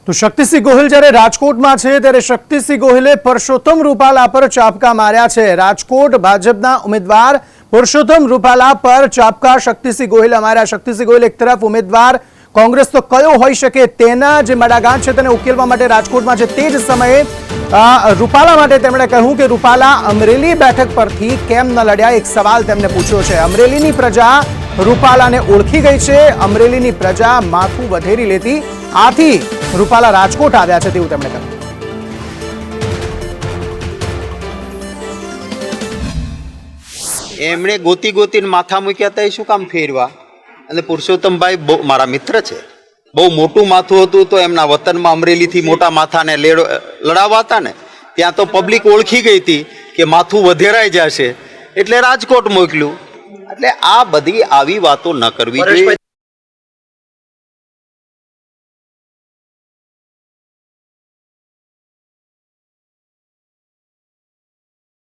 તો શક્તિસિંહ ગોહિલ જ્યારે રાજકોટમાં છે ત્યારે શક્તિસિંહ ગોહિલે પરસોત્તમ રૂપાલા પર ચાપકા માર્યા છે। રાજકોટ ભાજપના ઉમેદવાર પરસોત્તમ રૂપાલા પર ચાપકા શક્તિસિંહ ગોહિલે માર્યા। શક્તિસિંહ ગોહિલ એક તરફ ઉમેદવાર કોંગ્રેસ તો કયો હોઈ શકે તેના જે મડાગાંઠ છે તેને ઉકેલવા માટે રાજકોટમાં છે, તે જ સમયે રૂપાલા માટે તેમણે કહ્યું કે રૂપાલા અમરેલી બેઠક પરથી કેમ ન લડ્યા, એક સવાલ તેમને પૂછ્યો છે। અમરેલીની પ્રજા રૂપાલાને ઓળખી ગઈ છે, અમરેલીની પ્રજા માથું વધેરી લેતી, આથી રૂપાલા રાજકોટ આવ્યા છે તેવું તેમણે કહ્યું। એમણે ગોતી ગોતીને માથા મૂક્યા હતા, એ શું કામ ફેરવા? અને પુરુષોત્તમભાઈ મારા મિત્ર છે, બહુ મોટું માથું હતું તો એમના વતનમાં અમરેલીથી મોટા માથાને લડાવવા હતા ને, ત્યાં તો પબ્લિક ઓળખી ગઈ હતી કે માથું વધેરાઈ જશે એટલે રાજકોટ મોકલ્યું। એટલે આ બધી આવી વાતો ન કરવી જોઈએ।